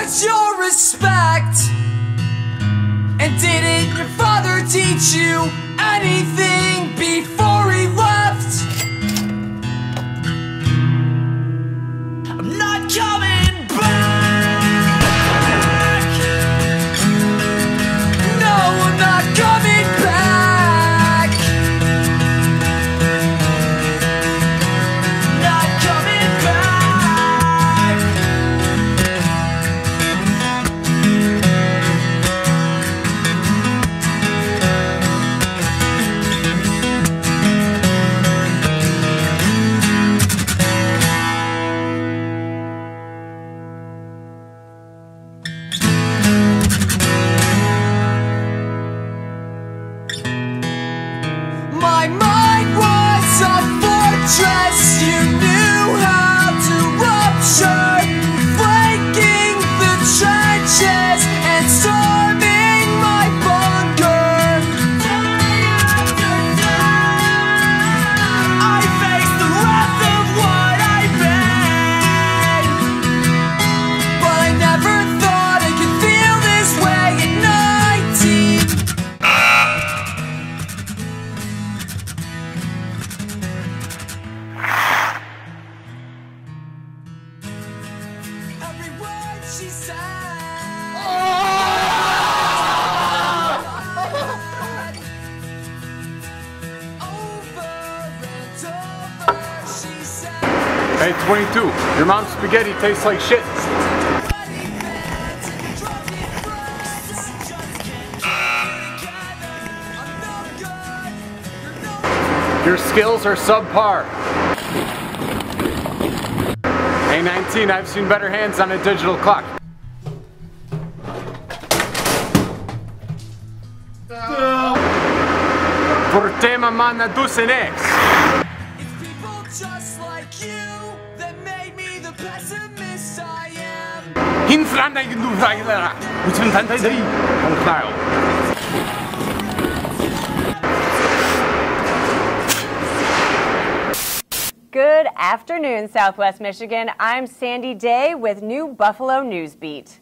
Where's your respect? And didn't your father teach you anything before he left? I'm not coming back. No, I'm not coming back. Not coming back. My mind was a fortress, you knew how to rupture, flanking the trenches and storming my bunker. Day after day, I faced the wrath of what I've been, but I never thought I could feel this way at 19. Every word she said over and over, she said Hey, 22, your mom's spaghetti tastes like shit. wedding bands, drunken friends, just can't keep together. I'm no good, you're no Your skills are subpar. Hey, 19, I've seen better hands on a digital clock. Por tema mana dusenex. It's people just like you that made me the pessimist I am. Hinflanda in du Weiler. Mit 53. Und Kyle. Good afternoon, Southwest Michigan. I'm Sandy Day with New Buffalo News Beat.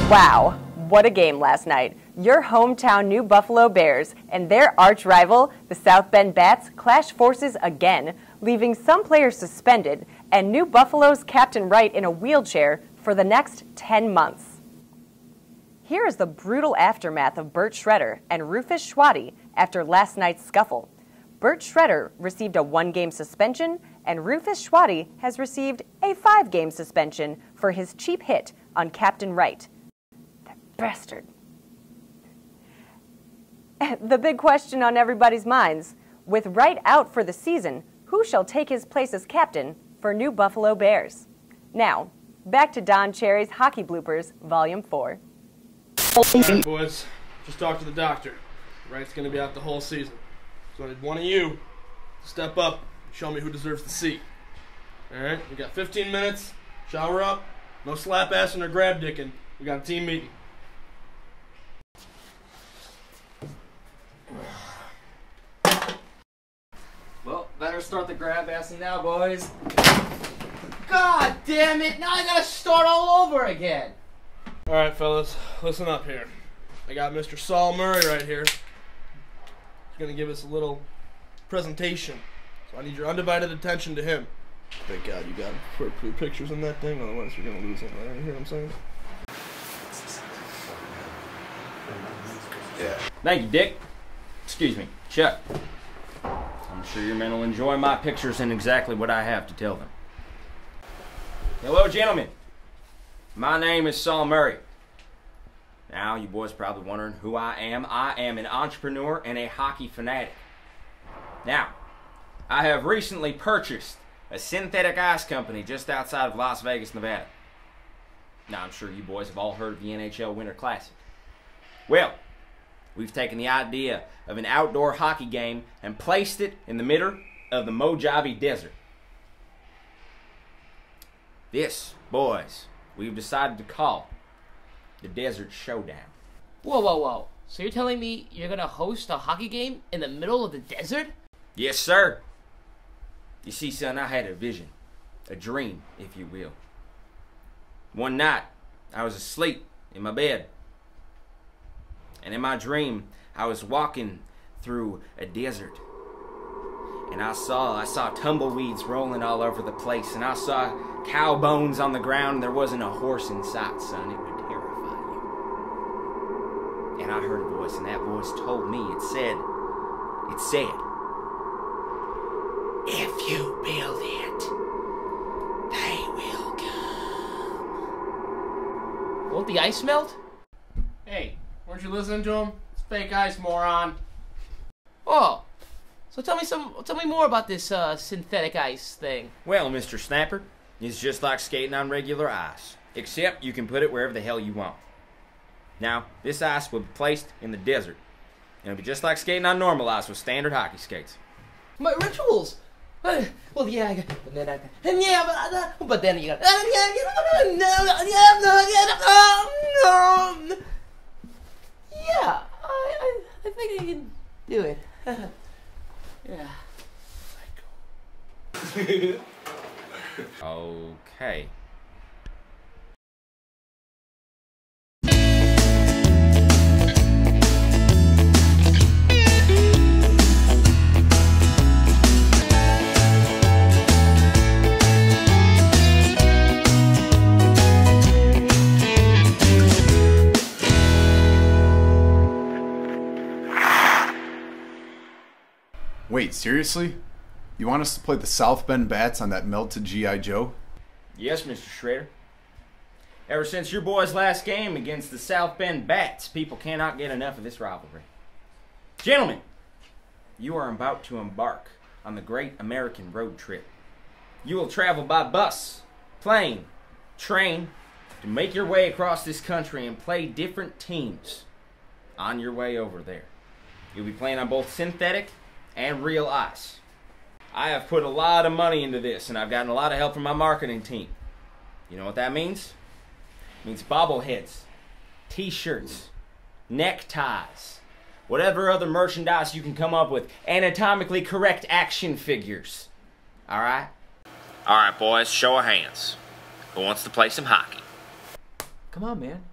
Wow, what a game last night. Your hometown New Buffalo Bears and their arch rival, the South Bend Bats, clashed forces again, leaving some players suspended and New Buffalo's Captain Wright in a wheelchair for the next 10 months. Here is the brutal aftermath of Bert Schroeder and Rufus Schwady after last night's scuffle. Bert Schroeder received a 1-game suspension and Rufus Schwady has received a 5-game suspension for his cheap hit on Captain Wright. Bastard. The big question on everybody's minds, with Wright out for the season, who shall take his place as captain for New Buffalo Bears? Now, back to Don Cherry's Hockey Bloopers, Volume 4. Alright, boys, just talked to the doctor. Wright's going to be out the whole season. So I need one of you to step up and show me who deserves the seat. Alright, we got 15 minutes, shower up, no slap assing or grab dicking. We got a team meeting. Well, better start the grab assing now, boys. God damn it! Now I gotta start all over again. Alright, fellas, listen up here. I got Mr. Saul Murray right here. He's going to give us a little presentation. So I need your undivided attention to him. Thank God you got appropriate pictures in that thing, otherwise you're going to lose it. You hear what I'm saying? Yeah. Thank you, Dick. Excuse me, Chuck. I'm sure your men will enjoy my pictures and exactly what I have to tell them. Hello, gentlemen. My name is Saul Murray. Now, you boys are probably wondering who I am. I am an entrepreneur and a hockey fanatic. Now, I have recently purchased a synthetic ice company just outside of Las Vegas, Nevada. Now, I'm sure you boys have all heard of the NHL Winter Classic. Well, we've taken the idea of an outdoor hockey game and placed it in the middle of the Mojave Desert. This, boys, we've decided to call the Desert Showdown. Whoa, whoa, whoa. So you're telling me you're gonna host a hockey game in the middle of the desert? Yes, sir. You see, son, I had a vision. A dream, if you will. One night, I was asleep in my bed. And in my dream, I was walking through a desert. And I saw tumbleweeds rolling all over the place. And I saw cow bones on the ground. There wasn't a horse in sight, son. It would terrify you. And I heard a voice, and that voice told me, it said, if you build it, they will come. Won't the ice melt? Hey, weren't you listening to him? It's fake ice, moron. Oh, so tell me more about this synthetic ice thing. Well, Mr. Snapper, it's just like skating on regular ice, except you can put it wherever the hell you want. Now, this ice will be placed in the desert, and it'll be just like skating on normal ice with standard hockey skates. My rituals. Well, yeah, but then you got. Yeah, I think I can do it. Yeah. Okay. Wait, seriously? You want us to play the South Bend Bats on that melted G.I. Joe? Yes, Mr. Schrader. Ever since your boy's last game against the South Bend Bats, people cannot get enough of this rivalry. Gentlemen, you are about to embark on the great American road trip. You will travel by bus, plane, train, to make your way across this country and play different teams on your way over there. You'll be playing on both synthetic and real ice. I have put a lot of money into this, and I've gotten a lot of help from my marketing team. You know what that means? It means bobbleheads, t-shirts, neckties, whatever other merchandise you can come up with, anatomically correct action figures. Alright? Alright, boys, show of hands. Who wants to play some hockey? Come on, man.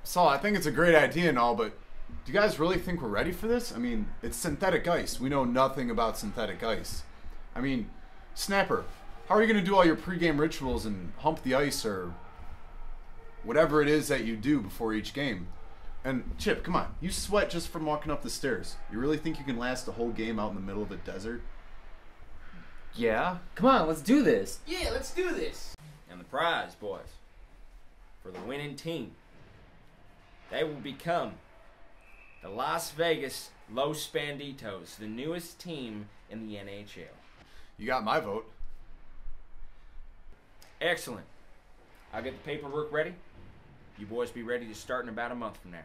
Saul, I think it's a great idea and all, but do you guys really think we're ready for this? I mean, it's synthetic ice. We know nothing about synthetic ice. I mean, Snapper, how are you going to do all your pregame rituals and hump the ice or whatever it is that you do before each game? And Chip, come on. You sweat just from walking up the stairs. You really think you can last the whole game out in the middle of a desert? Yeah. Come on, let's do this. Yeah, let's do this. And the prize, boys, for the winning team, they will become the Las Vegas Los Banditos, the newest team in the NHL. You got my vote. Excellent. I'll get the paperwork ready. You boys be ready to start in about a month from now.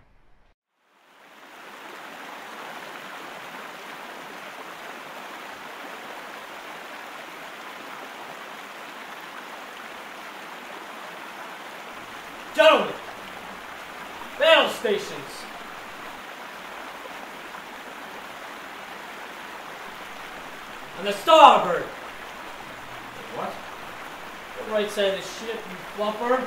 Gentlemen, battle stations. On the starboard. What? What right side of the ship, you fluffer?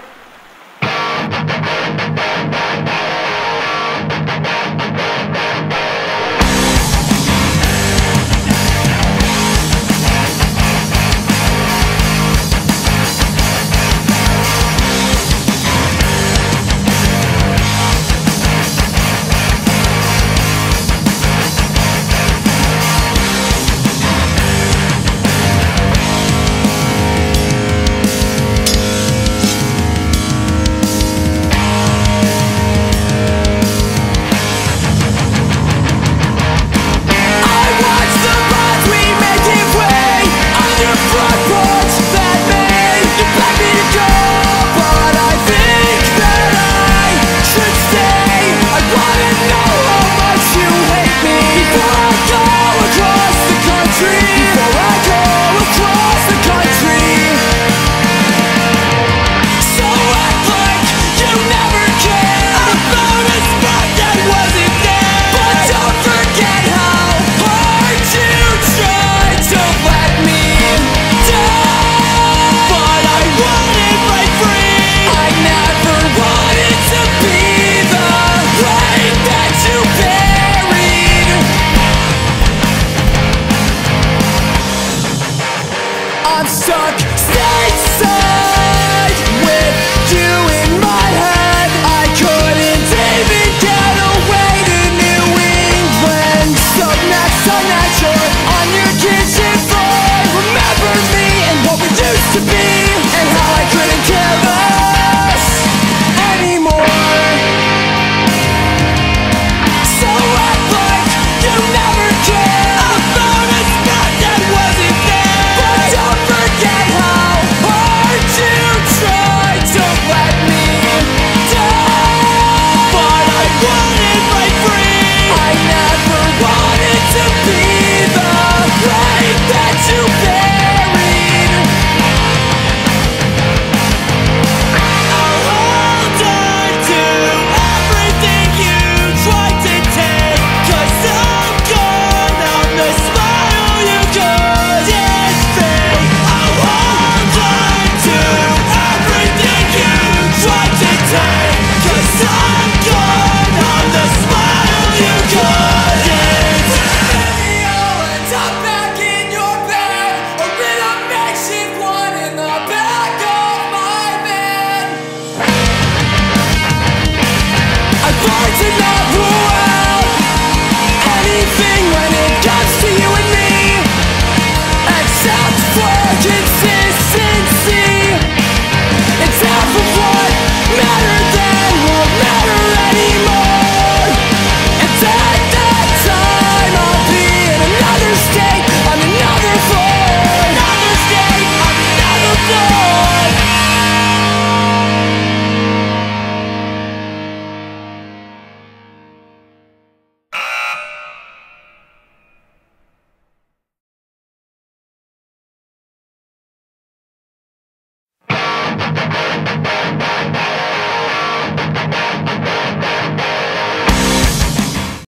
I'm stuck stateside with you in my head. I couldn't even get away to New England. Stuck next to nature on your kitchen floor. Remember me and what we used to be, and how I couldn't care less anymore. So act like you never cared about a spot that wasn't there. But don't forget how hard you tried to let me down. But I wanted my free. I never wanted to be the light that you buried. I'll hold on to everything you tried to take, 'cause I'm gone on the smile you couldn't fake. I'll hold on to everything you tried to take, 'cause I'm gone on the smile you couldn't. Maybe I'll end up back in your bed, or in a makeshift one in the back of my van. I've learned to not rule out anything when it comes to you and me, except for consistency. It's half of what mattered then won't matter anymore, and